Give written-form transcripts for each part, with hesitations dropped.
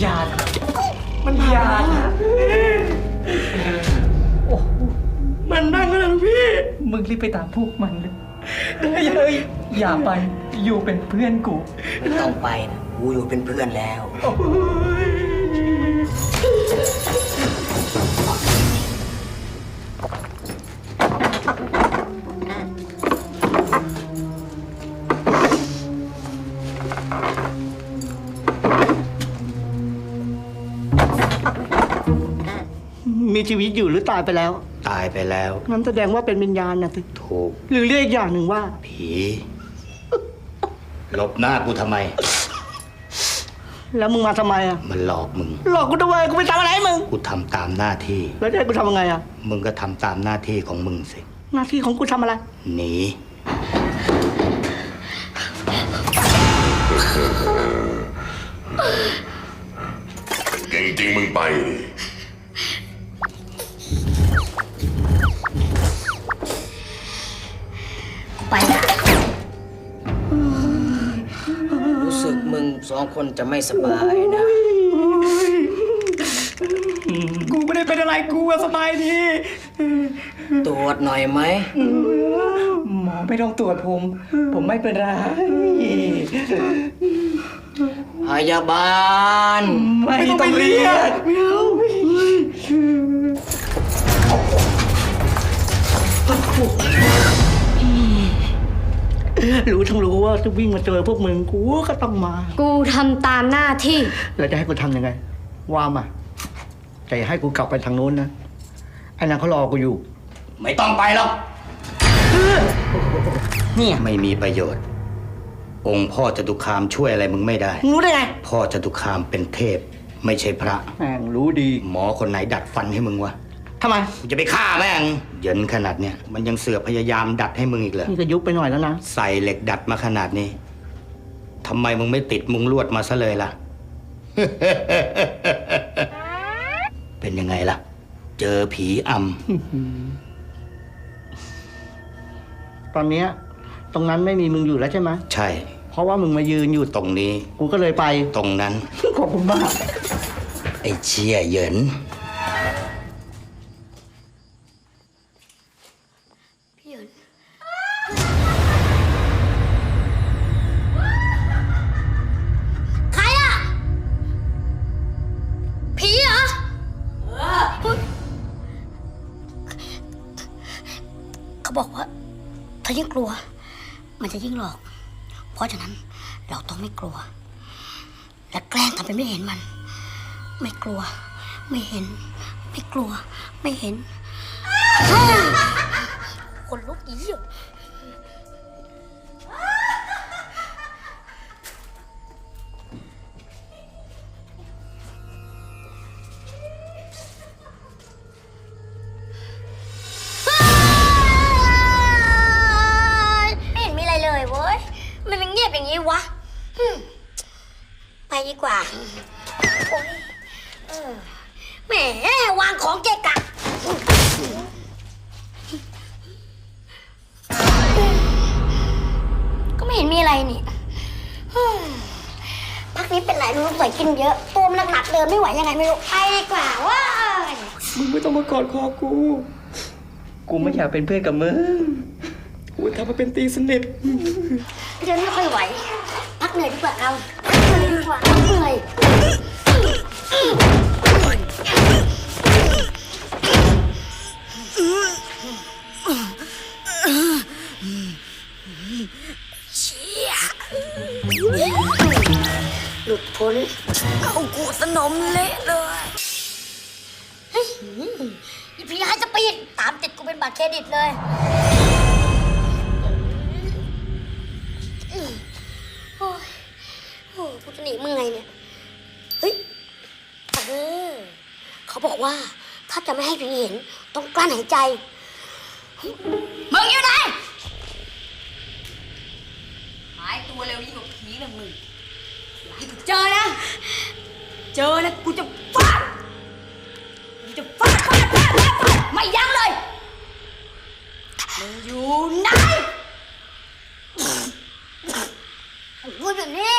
อย่ามันอย่าโอ้มันนั่งแล้วพี่มึงรีบไปตามพวกมันเลยอย่าไปอยู่เป็นเพื่อนกูไม่ต้องไปนะกูอยู่เป็นเพื่อนแล้วมีชีวิตอยู่หรือตายไปแล้วตายไปแล้วงั้นแสดงว่าเป็นวิญญาณนะสิถูกหรือเรียกอีกอย่างหนึ่งว่าผีหลบหน้ากูทำไมแล้วมึงมาทำไมอ่ะมันหลอกมึงหลอกกูทำไมกูไปทำอะไรมึงกูทำตามหน้าที่แล้วจะให้กูทำยังไงอ่ะมึงก็ทำตามหน้าที่ของมึงสิหน้าที่ของกูทำอะไรหนีเก่งจริงมึงไปไปละรู้สึกมึงสองคนจะไม่สบายนะกูไม่ได้เป็นอะไรกูสบายดีตรวจหน่อยไหมหมอไม่ต้องตรวจผมไม่เป็นไรพยาบาลไม่ต้องเรียกรู้ทั้งรู้ว่าจะวิ่งมาเจอพวกมึงกูก็ต้องมากูทำตามหน้าที่แล้วจะให้กูทำยังไงว่ามาแต่ให้กูกลับไปทางโน้นนะไอ้นางเขารอกูอยู่ไม่ต้องไปหรอกเนี่ยไม่มีประโยชน์องค์พ่อจตุคามช่วยอะไรมึงไม่ได้รู้ได้ไงพ่อจตุคามเป็นเทพไม่ใช่พระแม่งรู้ดีหมอคนไหนดัดฟันให้มึงวะทำไมกูจะไปฆ่าแม่งเหยินขนาดเนี้ยมันยังเสือกพยายามดัดให้มึงอีกเหรอนี่ก็ยุบไปหน่อยแล้วนะใส่เหล็กดัดมาขนาดนี้ทำไมมึงไม่ติดมุงลวดมาซะเลยล่ะ เป็นยังไงล่ะเจอผีอำตอนเนี้ยตรงนั้นไม่มีมึงอยู่แล้วใช่ไหมใช่เพราะว่ามึงมายืนอยู่ตรงนี้กูก็เลยไปตรงนั้นขอบคุณมากไอ้เชี่ยเหยินพี่เหยินใครอะผีเหรอเขาบอกว่าถ้ายิ่งกลัวมันจะยิ่งหลอกเพราะฉะนั้นเราต้องไม่กลัวและแกล้งทำเป็นไม่เห็นมันไม่กลัวไม่เห็นไม่กลัวไม่เห็นคนลุกอีอ่ะไม่เห็นมีอะไรเลยเว้ยมันเงียบอย่างนี้วะไปดีกว่าโอ๊ยแหมวางของเกะกะก็ไม่เห็นมีอะไรนี่พักนี้เป็นไรรู้สวยกินเยอะตัวมันหนักเดินไม่ไหวยังไงไม่รู้ไปดีกว่าว่ามึงไม่ต้องมากอดคอกูไม่อยากเป็นเพื่อนกับมึงกูทำมาเป็นตีสนิทเดินไม่ค่อยไหวพักเหนื่อยดีกว่าเอาเหนื่อยดีกว่าเหนื่อยเชี่ยหลุดพ้นเอากูสนมเละเลยอีพีให้จะปีดตามติดกูเป็นบัตรเครดิตเลยโอ้ยกูจะหนีมึงไงเนี่ยเฮ้ยเขาบอกว่าถ้าจะไม่ให้ผีเห็นต้องกลั้นหายใจมึงอยู่ไหนหายตัวเร็วยิ่งกว่าผีนะมึงอย่าให้กูเจอนะกูจะฟาดไม่ยั้งเลยมึงอยู่ไหนกูอยู่นี่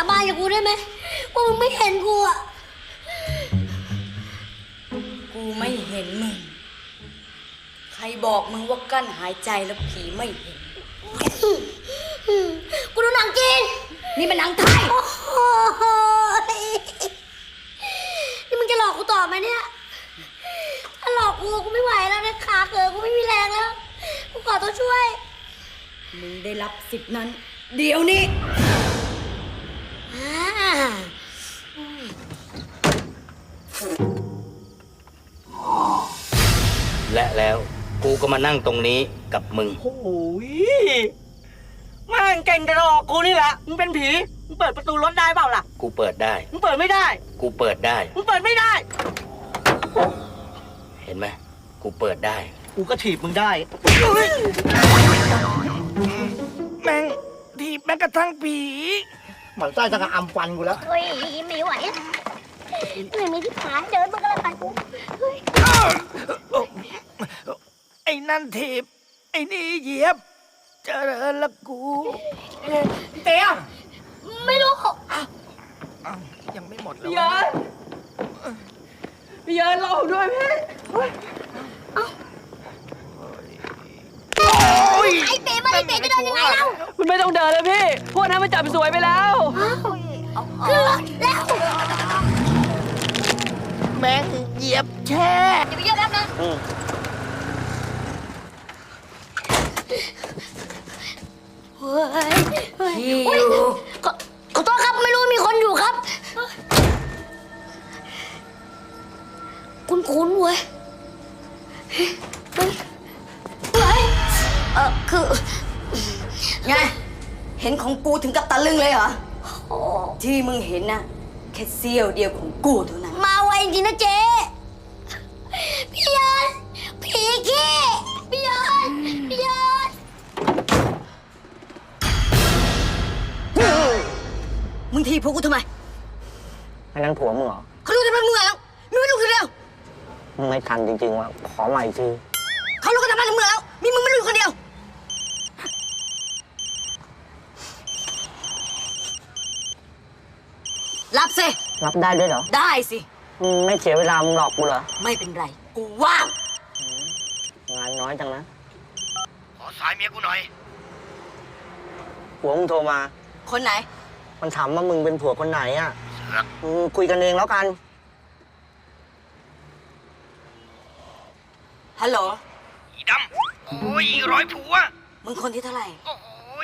บานกับกูได้ไหมว่ามึงไม่เห็นกูอะ กูไม่เห็นมึง ใครบอกมึงว่ากั้นหายใจแล้วผีไม่เห็น กูดูหนังจีน นี่มันหนังไทย โอ้โหนี่มึงจะหลอกกูต่อไหมเนี่ยถ้าหลอกกูไม่ไหวแล้วนะขาเกิดกูไม่มีแรงแล้วกูขอตัวช่วย มึงได้รับสิทธิ์นั้น เดี๋ยวนี้ และแล้วกูก็มานั่งตรงนี้กับมึง โอ้ยแม่งเก่งกระดอกกูนี่แหละมึงเป็นผีมึงเปิดประตูรถได้เปล่าล่ะ กูเปิดได้ มึงเปิดไม่ได้ กูเปิดได้ มึงเปิดไม่ได้ เห็นไหมกูเปิดได้ กูก็ถีบมึงได้ แม่งทีบแม้กระทั่งผี หมันไส้จะกระอำฟันกูแล้ว เฮ้ยไม่ไหวแล้วไม่มีที่ขาเดินมันก็แล้วกันกูเฮ้ย ไอ้นั่นทีบไอ้นี่เหยียบเจริญละกูเตี้ย ไม่รู้ ยังไม่หมดแล้วพี่เยินรอผมด้วยพี่ ไอ้เป๋มาไอ้เป๋จะเดินยังไงเล่า มันไม่ต้องเดินแล้วพี่ พวกนั้นมันจับสวยไปแล้ว ขึ้นรถแล้ว แม่งเหยียบแช่ อย่าไปเยอะแล้วนะเฮ้ยเฮ้ย พี่ อุ๊ยขอโทษครับไม่รู้มีคนอยู่ครับ คุ้นๆเว้ยเฮ้ยคือ ไง เห็นของกูถึงกับตะลึงเลยเหรอ โอ้ ที่มึงเห็นนะแค่เสี้ยวเดียวของกูเท่านั้น มาไวจริงนะเจ๊พี่ยันผีขี้พี่ยันพี่ยัน มึงทีพวกกูทำไม อันนั้นผัวมึงเหรอ เขารู้กันเป็นมึงแล้วมึงไม่รู้กันแล้ว มึงไม่ทันจริงๆว่ะขอใหม่ที เขารู้กันทำไมมึงแล้วมีมึงไม่รู้คนเดียว รับสิ รับได้ด้วยเหรอ ได้สิ ไม่เสียเวลามึงหลอกกูเหรอ ไม่เป็นไร กูว่าง งานน้อยจังนะ ขอสายเมียกูหน่อย ผัวมึงโทรมา คนไหน มันถามว่ามึงเป็นผัวคนไหนอ่ะคุยกันเองแล้วกัน ฮัลโหล อีดำ โอ้ย100 ผัว มึงคนที่เท่าไหร่ โอ้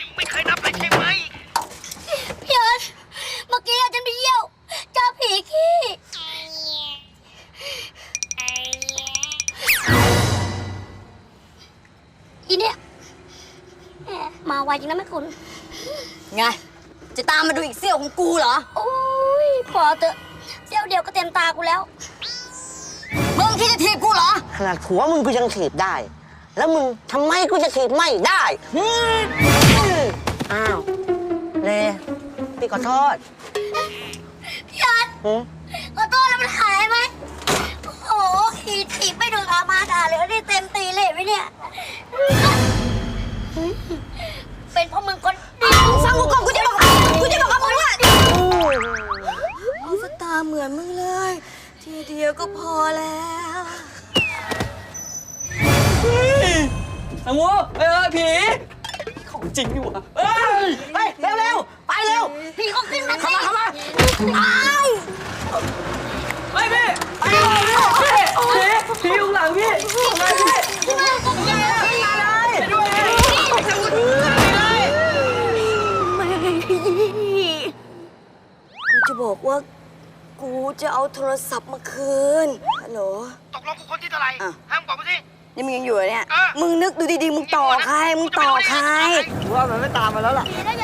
ยไม่เคยนับเลยใช่ไหม พี่ยันเมื่อกี้ฉันไปเยี่ยวเจอผีขี้อีเนี่ยแหมมาไวจริงนะแม่คุณ ไง จะตามมาดูอีกเสี้ยวของกูเหรอ โอ้ยพอเถอะเสี้ยวเดียวก็เต็มตากูแล้ว มึงที่จะทีบกูเหรอ ขนาดผัวมึงกูยังถีบได้ แล้วมึงทำไมกูจะถีบไม่ได้อ้าวเลพี่ขอโทษ พี่ยัน หืม ขอโทษแล้วมันหายไหมโอ้โหขี่ถีบไม่โดนอามาด่าเลยนี่เต็มตีเลยไหมเนี่ย เป็นเพราะมึงคนเดียว ฟังกูก่อนกูจะบอกกับมึงว่าเอาสตาร์เหมือนมึงเลย ทีเดียวก็พอแล้ว สังวูผีของจริงอยู่อ่ะเฮ้ยเร็วๆ ไปเร็ว พี่เขาขึ้นมา เข้ามา อ้าว ไปพี่ไปเลยผีอยู่หลังพี่มาพี่ ขึ้นมาขึ้นมา ไปด้วย กูจะบอกว่า กูจะเอาโทรศัพท์มาคืน ฮัลโหล ตกลงกูคนที่เท่าไหร่ อ่ะ ห้ามบอกมาสิ นี่มึงยังอยู่เหรอเนี่ย เออ มึงนึกดูดีๆ มึงต่อใคร มึงต่อใคร ว่ามันไม่ตามมาแล้วล่ะ